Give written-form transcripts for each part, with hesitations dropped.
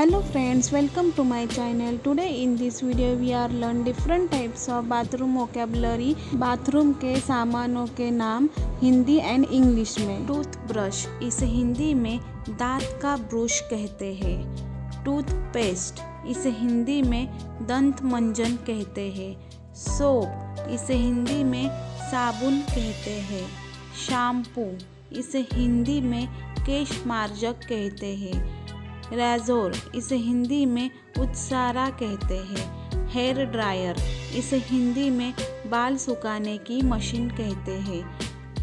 Hello friends, welcome to my channel. Today in this video we are learn different types of bathroom vocabulary. Bathroom के सामानों के नाम Hindi and English में। Toothbrush, इसे हिंदी में दांत का ब्रश कहते हैं। टूथपेस्ट, इसे हिंदी में दंत मंजन कहते हैं। सोप, इसे हिंदी में साबुन कहते हैं। शैम्पू, इसे हिंदी में केश मार्जक कहते हैं। रेज़ोर, इसे हिंदी में उत्सारा कहते हैं। हेयर ड्रायर, इसे हिंदी में बाल सुखाने की मशीन कहते हैं।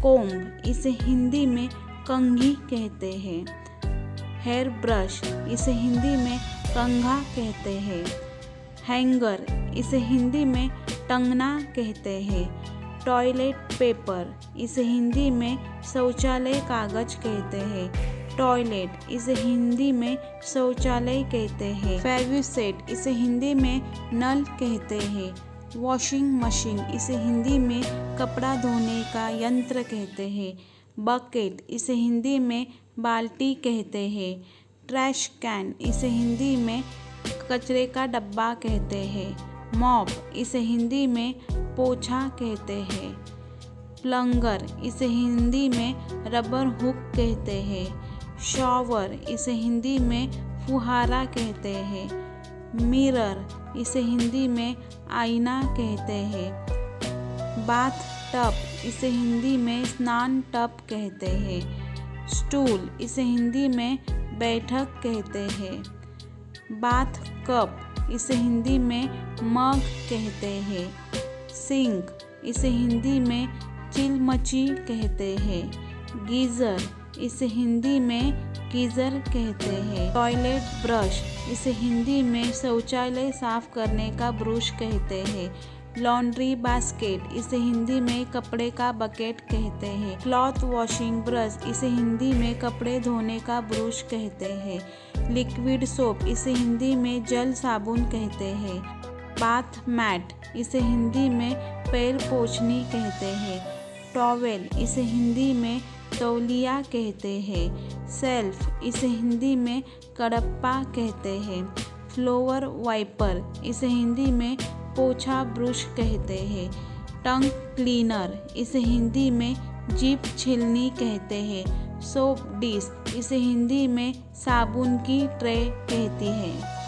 कोम्ब, इसे हिंदी में कंघी कहते हैं। हेयर ब्रश, इसे हिंदी में कंघा कहते हैं। हैंगर, इसे हिंदी में टंगना कहते हैं। टॉयलेट पेपर, इसे हिंदी में शौचालय कागज कहते हैं। टॉयलेट, इसे हिंदी में शौचालय कहते हैं। फेविसेट, इसे हिंदी में नल कहते हैं। वॉशिंग मशीन, इसे हिंदी में कपड़ा धोने का यंत्र कहते हैं। बकेट, इसे हिंदी में बाल्टी कहते हैं। ट्रैश कैन, इसे हिंदी में कचरे का डब्बा कहते हैं। मॉप, इसे हिंदी में पोछा कहते हैं। प्लंगर, इसे हिंदी में रबर हुक कहते हैं। शॉवर, इसे हिंदी में फुहारा कहते हैं। मिरर, इसे हिंदी में आईना कहते हैं। बाथ टब, इसे हिंदी में स्नान टब कहते हैं। स्टूल, इसे हिंदी में बैठक कहते हैं। बाथ कप, इसे हिंदी में मग कहते हैं। सिंक, इसे हिंदी में चिलमची कहते हैं। गीज़र, इसे हिंदी में गीज़र कहते हैं। टॉयलेट ब्रश, इसे हिंदी में शौचालय साफ करने का ब्रश कहते हैं। लॉन्ड्री बास्केट, इसे हिंदी में कपड़े का बकेट कहते हैं। क्लॉथ वॉशिंग ब्रश, इसे हिंदी में कपड़े धोने का ब्रश कहते हैं। लिक्विड सोप, इसे हिंदी में जल साबुन कहते हैं। बाथ मैट, इसे हिंदी में पैर पोंछनी कहते हैं। टॉवेल, इसे हिंदी में तौलिया कहते हैं। सेल्फ, इसे हिंदी में कड़प्पा कहते हैं। फ्लोर वाइपर, इसे हिंदी में पोछा ब्रश कहते हैं। टंग क्लीनर, इसे हिंदी में जीभ छिलनी कहते हैं। सोप डिश, इसे हिंदी में साबुन की ट्रे कहती है।